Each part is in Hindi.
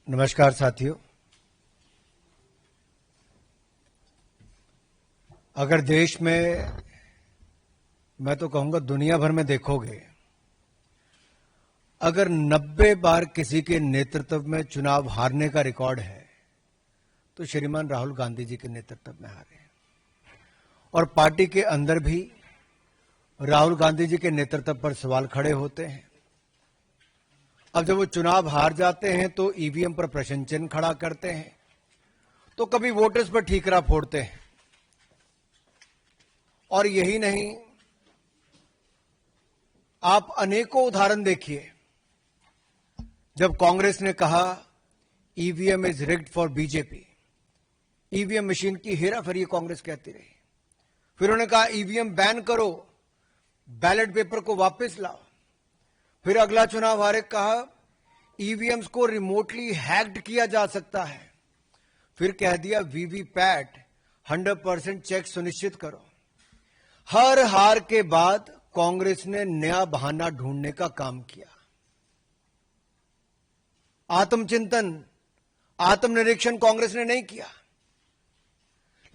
नमस्कार साथियों। अगर देश में, मैं तो कहूंगा दुनिया भर में देखोगे, अगर 90 बार किसी के नेतृत्व में चुनाव हारने का रिकॉर्ड है तो श्रीमान राहुल गांधी जी के नेतृत्व में हारे। और पार्टी के अंदर भी राहुल गांधी जी के नेतृत्व पर सवाल खड़े होते हैं। अब जब वो चुनाव हार जाते हैं तो ईवीएम पर प्रश्न चिन्ह खड़ा करते हैं, तो कभी वोटर्स पर ठीकरा फोड़ते हैं। और यही नहीं, आप अनेकों उदाहरण देखिए। जब कांग्रेस ने कहा EVM is rigged for BJP, EVM machine की हेराफेरी कांग्रेस कहती रही। फिर उन्होंने कहा ईवीएम बैन करो, बैलेट पेपर को वापस लाओ। फिर अगला चुनाव हारे, कहा ईवीएम्स को रिमोटली हैक्ड किया जा सकता है। फिर कह दिया वीवीपैट 100% चेक सुनिश्चित करो। हर हार के बाद कांग्रेस ने नया बहाना ढूंढने का काम किया। आत्मचिंतन, आत्मनिरीक्षण कांग्रेस ने नहीं किया,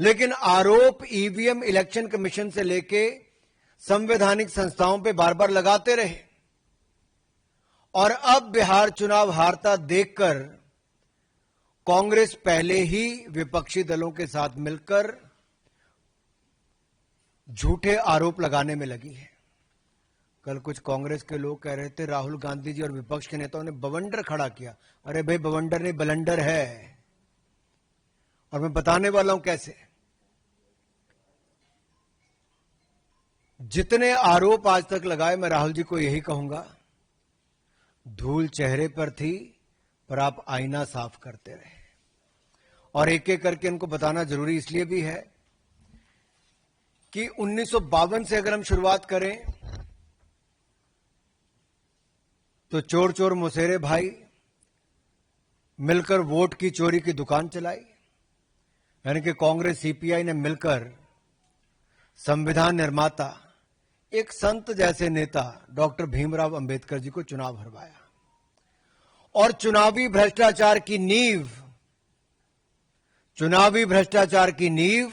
लेकिन आरोप ईवीएम इलेक्शन कमीशन से लेके संवैधानिक संस्थाओं पे बार बार लगाते रहे। और अब बिहार चुनाव हारता देखकर कांग्रेस पहले ही विपक्षी दलों के साथ मिलकर झूठे आरोप लगाने में लगी है। कल कुछ कांग्रेस के लोग कह रहे थे राहुल गांधी जी और विपक्ष के नेताओं ने बवंडर खड़ा किया। अरे भाई, बवंडर नहीं बलंडर है, और मैं बताने वाला हूं कैसे। जितने आरोप आज तक लगाए, मैं राहुल जी को यही कहूंगा, धूल चेहरे पर थी पर आप आईना साफ करते रहे। और एक एक करके इनको बताना जरूरी इसलिए भी है कि 1952 से अगर हम शुरुआत करें तो चोर चोर मुसेरे भाई मिलकर वोट की चोरी की दुकान चलाई। यानी कि कांग्रेस सीपीआई ने मिलकर संविधान निर्माता, एक संत जैसे नेता डॉक्टर भीमराव अंबेडकर जी को चुनाव हरवाया। और चुनावी भ्रष्टाचार की नींव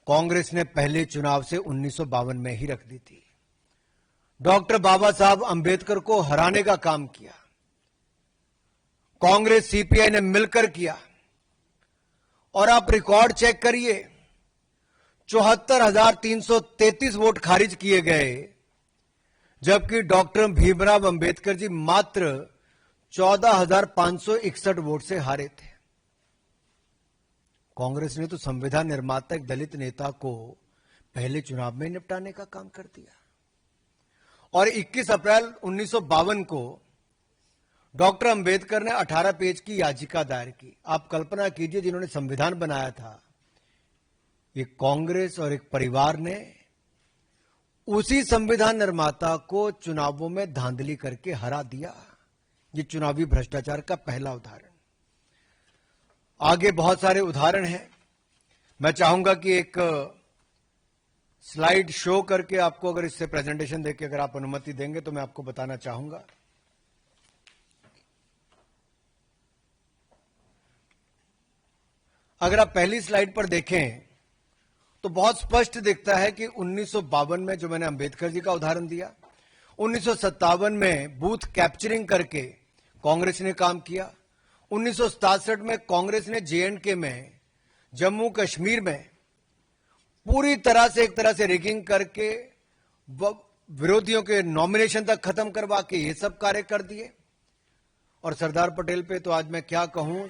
कांग्रेस ने पहले चुनाव से 1952 में ही रख दी थी। डॉक्टर बाबा साहब अंबेडकर को हराने का काम किया कांग्रेस सीपीआई ने मिलकर किया। और आप रिकॉर्ड चेक करिए, 74,333 वोट खारिज किए गए, जबकि डॉक्टर भीमराव अंबेडकर जी मात्र 14,561 वोट से हारे थे। कांग्रेस ने तो संविधान निर्माता एक दलित नेता को पहले चुनाव में निपटाने का काम कर दिया। और 21 अप्रैल 1952 को डॉक्टर अंबेडकर ने 18 पेज की याचिका दायर की। आप कल्पना कीजिए, जिन्होंने संविधान बनाया था, एक कांग्रेस और एक परिवार ने उसी संविधान निर्माता को चुनावों में धांधली करके हरा दिया। ये चुनावी भ्रष्टाचार का पहला उदाहरण। आगे बहुत सारे उदाहरण हैं। मैं चाहूंगा कि एक स्लाइड शो करके आपको, अगर इससे प्रेजेंटेशन देके अगर आप अनुमति देंगे तो मैं आपको बताना चाहूंगा। अगर आप पहली स्लाइड पर देखें तो बहुत स्पष्ट दिखता है कि 1952 में, जो मैंने अंबेडकर जी का उदाहरण दिया, 1957 में बूथ कैप्चरिंग करके कांग्रेस ने काम किया। 1967 में कांग्रेस ने जेएंडके में, जम्मू कश्मीर में पूरी तरह से, एक तरह से रिगिंग करके विरोधियों के नॉमिनेशन तक खत्म करवा के ये सब कार्य कर दिए। और सरदार पटेल पे तो आज मैं क्या कहूं,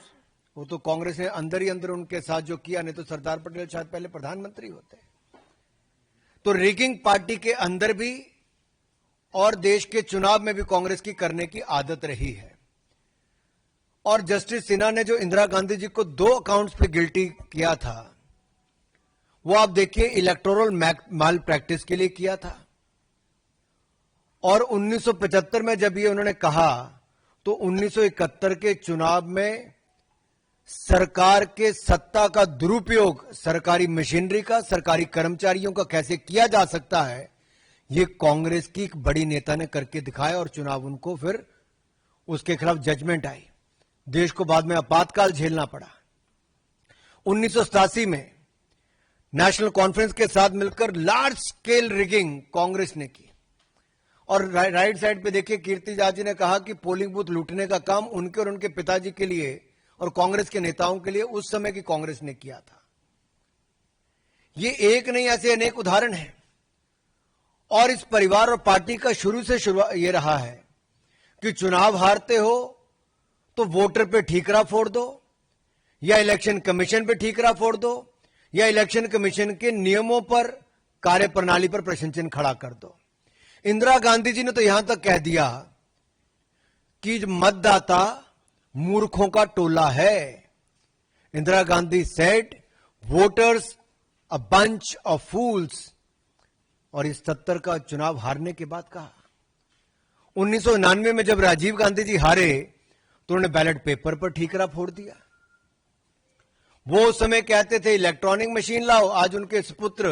वो तो कांग्रेस ने अंदर ही अंदर उनके साथ जो किया, नहीं तो सरदार पटेल शायद पहले प्रधानमंत्री होते। तो रिगिंग पार्टी के अंदर भी और देश के चुनाव में भी कांग्रेस की करने की आदत रही है। और जस्टिस सिन्हा ने जो इंदिरा गांधी जी को 2 अकाउंट्स पे गिल्टी किया था, वो आप देखिए इलेक्टोरल माल प्रैक्टिस के लिए किया था। और 1975 में जब ये उन्होंने कहा, तो 1971 के चुनाव में सरकार के सत्ता का दुरुपयोग सरकारी मशीनरी का, सरकारी कर्मचारियों का कैसे किया जा सकता है, ये कांग्रेस की एक बड़ी नेता ने करके दिखाया। और चुनाव उनको फिर उसके खिलाफ जजमेंट आई। देश को बाद में आपातकाल झेलना पड़ा। 1987 में नेशनल कॉन्फ्रेंस के साथ मिलकर लार्ज स्केल रिगिंग कांग्रेस ने की। और राइट साइड पे देखिए, कीर्ति जाजी ने कहा कि पोलिंग बूथ लूटने का काम उनके और उनके पिताजी के लिए और कांग्रेस के नेताओं के लिए उस समय की कांग्रेस ने किया था। ये एक नहीं, ऐसे अनेक उदाहरण हैं। और इस परिवार और पार्टी का शुरू से ये रहा है कि चुनाव हारते हो तो वोटर पे ठीकरा फोड़ दो, या इलेक्शन कमीशन पे ठीकरा फोड़ दो, या इलेक्शन कमीशन के नियमों पर, कार्यप्रणाली पर प्रश्न चिन्ह खड़ा कर दो। इंदिरा गांधी जी ने तो यहां तक कह दिया कि मतदाता मूर्खों का टोला है। Indira Gandhi said voters a bunch of fools. और इस 70 का चुनाव हारने के बाद कहा। 1999 में जब राजीव गांधी जी हारे तो उन्होंने बैलेट पेपर पर ठीकरा फोड़ दिया। वो उस समय कहते थे इलेक्ट्रॉनिक मशीन लाओ, आज उनके सुपुत्र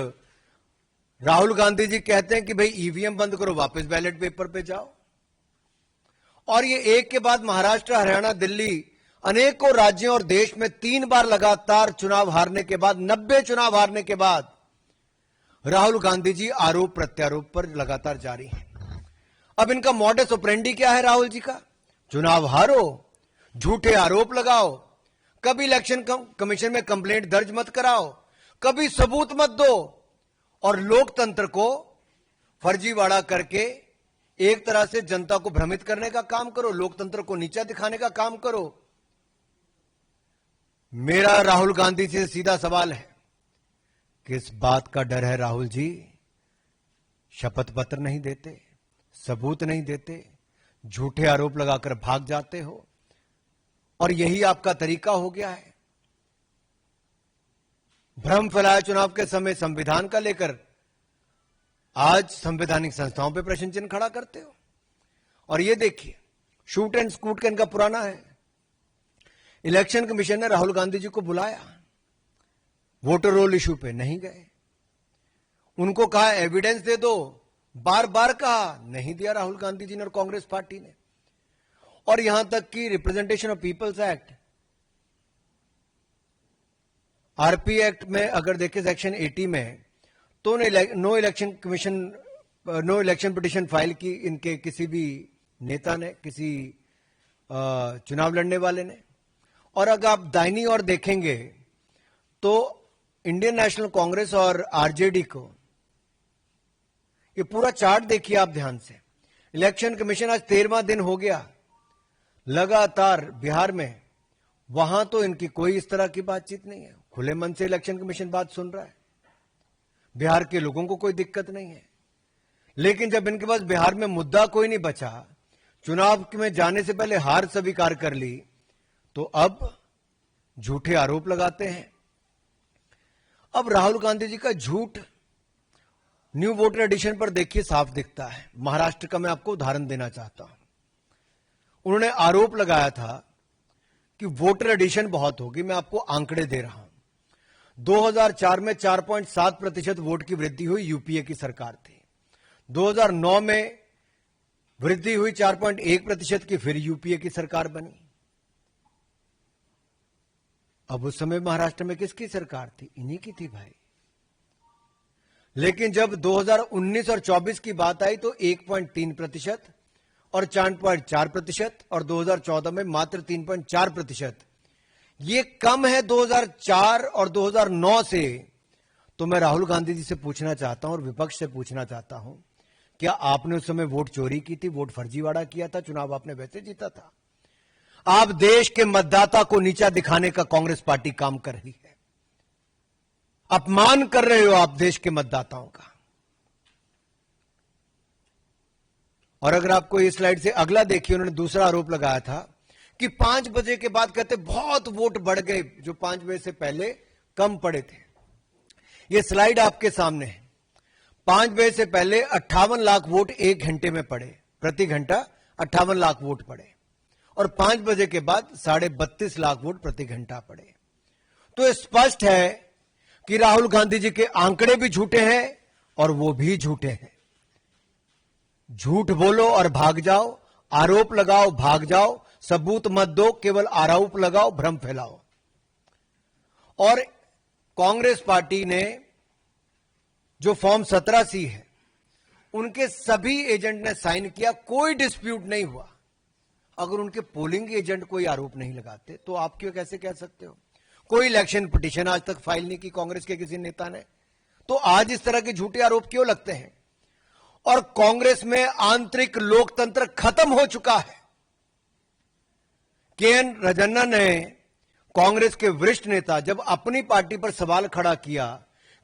राहुल गांधी जी कहते हैं कि भाई ईवीएम बंद करो, वापस बैलेट पेपर पे जाओ। और ये एक के बाद महाराष्ट्र, हरियाणा, दिल्ली, अनेकों राज्यों और देश में 3 बार लगातार चुनाव हारने के बाद, 90 चुनाव हारने के बाद राहुल गांधी जी आरोप प्रत्यारोप पर लगातार जारी हैं। अब इनका मॉडस ऑपरेंडी क्या है राहुल जी का? चुनाव हारो, झूठे आरोप लगाओ, कभी इलेक्शन कमीशन में कंप्लेंट दर्ज मत कराओ, कभी सबूत मत दो, और लोकतंत्र को फर्जीवाड़ा करके एक तरह से जनता को भ्रमित करने का काम करो, लोकतंत्र को नीचा दिखाने का काम करो। मेरा राहुल गांधी से सीधा सवाल है, किस बात का डर है राहुल जी? शपथ पत्र नहीं देते, सबूत नहीं देते, झूठे आरोप लगाकर भाग जाते हो, और यही आपका तरीका हो गया है। भ्रम फैलाया चुनाव के समय संविधान का लेकर, आज संवैधानिक संस्थाओं पे प्रश्न चिन्ह खड़ा करते हो। और ये देखिए, शूट एंड स्कूट का इनका पुराना है। इलेक्शन कमीशन ने राहुल गांधी जी को बुलाया, वोटर रोल इशू पे नहीं गए। उनको कहा एविडेंस दे दो, बार बार कहा, नहीं दिया राहुल गांधी जी ने और कांग्रेस पार्टी ने। और यहां तक कि representation of people's act, RP act में अगर देखें सेक्शन 80 में, तो no election commission, no election petition file की इनके किसी भी नेता ने, किसी चुनाव लड़ने वाले ने। और अगर आप दाहिनी ओर देखेंगे तो इंडियन नेशनल कांग्रेस और आरजेडी को, ये पूरा चार्ट देखिए आप ध्यान से। इलेक्शन कमीशन आज 13वां दिन हो गया लगातार बिहार में, वहां तो इनकी कोई इस तरह की बातचीत नहीं है, खुले मन से इलेक्शन कमीशन बात सुन रहा है, बिहार के लोगों को कोई दिक्कत नहीं है। लेकिन जब इनके पास बिहार में मुद्दा कोई नहीं बचा, चुनाव में जाने से पहले हार स्वीकार कर ली, तो अब झूठे आरोप लगाते हैं। अब राहुल गांधी जी का झूठ न्यू वोटर एडिशन पर देखिए साफ दिखता है। महाराष्ट्र का मैं आपको उदाहरण देना चाहता हूं। उन्होंने आरोप लगाया था कि वोटर एडिशन बहुत होगी। मैं आपको आंकड़े दे रहा हूं। 2004 में 4.7% वोट की वृद्धि हुई, यूपीए की सरकार थी। 2009 में वृद्धि हुई 4.1% की, फिर यूपीए की सरकार बनी। अब उस समय महाराष्ट्र में किसकी सरकार थी? इन्हीं की थी भाई। लेकिन जब 2019 और 24 की बात आई तो 1.3% और 4.4%, और 2014 में मात्र 3.4%। ये कम है 2004 और 2009 से। तो मैं राहुल गांधी जी से पूछना चाहता हूं और विपक्ष से पूछना चाहता हूं, क्या आपने उस समय वोट चोरी की थी, वोट फर्जीवाड़ा किया था, चुनाव आपने वैसे जीता था? आप देश के मतदाता को नीचा दिखाने का कांग्रेस पार्टी काम कर रही है। अपमान कर रहे हो आप देश के मतदाताओं का। और अगर आपको इस स्लाइड से अगला देखिए, उन्होंने दूसरा आरोप लगाया था कि 5 बजे के बाद कहते बहुत वोट बढ़ गए, जो 5 बजे से पहले कम पड़े थे। यह स्लाइड आपके सामने है। 5 बजे से पहले 58 लाख वोट 1 घंटे में पड़े, प्रति घंटा 58 लाख वोट पड़े, और 5 बजे के बाद 32.5 लाख वोट प्रति घंटा पड़े। तो स्पष्ट है कि राहुल गांधी जी के आंकड़े भी झूठे हैं और वो भी झूठे हैं। झूठ बोलो और भाग जाओ, आरोप लगाओ भाग जाओ, सबूत मत दो, केवल आरोप लगाओ, भ्रम फैलाओ। और कांग्रेस पार्टी ने जो फॉर्म 17C है, उनके सभी एजेंट ने साइन किया, कोई डिस्प्यूट नहीं हुआ। अगर उनके पोलिंग एजेंट कोई आरोप नहीं लगाते तो आप क्यों कैसे कह सकते हो? कोई इलेक्शन पिटीशन आज तक फाइल नहीं की कांग्रेस के किसी नेता ने, तो आज इस तरह के झूठे आरोप क्यों लगते हैं? और कांग्रेस में आंतरिक लोकतंत्र खत्म हो चुका है। के.एन. राजन्ना ने, कांग्रेस के वरिष्ठ नेता, जब अपनी पार्टी पर सवाल खड़ा किया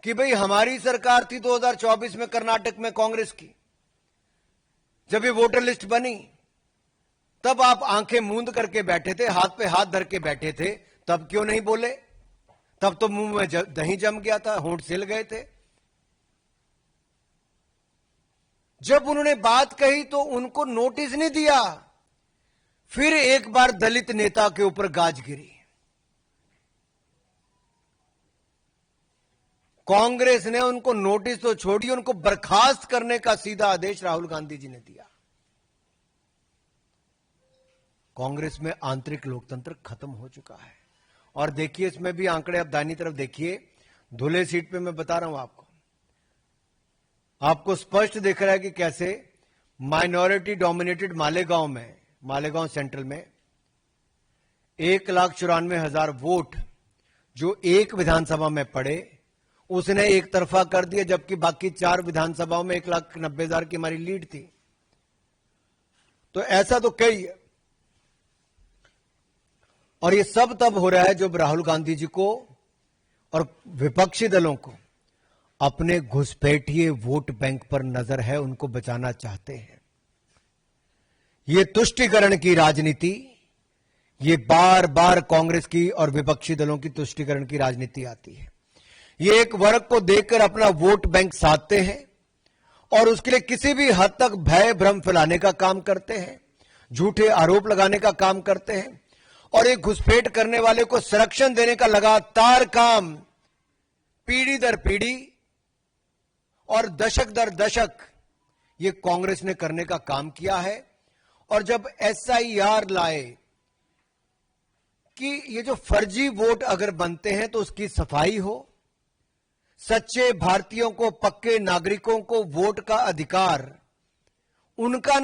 कि भाई हमारी सरकार थी 2024 में कर्नाटक में कांग्रेस की, जब ये वोटर लिस्ट बनी तब आप आंखें मूंद करके बैठे थे, हाथ पे हाथ धर के बैठे थे, तब क्यों नहीं बोले? तब तो मुंह में दही जम गया था, होंठ सिल गए थे। जब उन्होंने बात कही तो उनको नोटिस नहीं दिया। फिर एक बार दलित नेता के ऊपर गाज गिरी। कांग्रेस ने उनको नोटिस तो छोड़ी, उनको बर्खास्त करने का सीधा आदेश राहुल गांधी जी ने दिया। कांग्रेस में आंतरिक लोकतंत्र खत्म हो चुका है। और देखिए, इसमें भी आंकड़े, अब दाहिनी तरफ देखिए, धुले सीट पे मैं बता रहा हूं आपको स्पष्ट दिख रहा है कि कैसे माइनॉरिटी डोमिनेटेड मालेगांव सेंट्रल में 1,94,000 वोट जो एक विधानसभा में पड़े, उसने एक तरफा कर दिया, जबकि बाकी 4 विधानसभाओं में 1,90,000 की हमारी लीड थी। तो ऐसा तो कई है। और ये सब तब हो रहा है जब राहुल गांधी जी को और विपक्षी दलों को अपने घुसपैठिए वोट बैंक पर नजर है, उनको बचाना चाहते हैं। ये तुष्टीकरण की राजनीति, ये बार बार कांग्रेस की और विपक्षी दलों की तुष्टीकरण की राजनीति आती है। ये एक वर्ग को देखकर अपना वोट बैंक साधते हैं और उसके लिए किसी भी हद तक भय भ्रम फैलाने का काम करते हैं, झूठे आरोप लगाने का काम करते हैं, और एक घुसपैठ करने वाले को संरक्षण देने का लगातार काम पीढ़ी दर पीढ़ी और दशक दर दशक ये कांग्रेस ने करने का काम किया है। और जब SIR लाए कि ये जो फर्जी वोट अगर बनते हैं तो उसकी सफाई हो, सच्चे भारतीयों को, पक्के नागरिकों को वोट का अधिकार उनका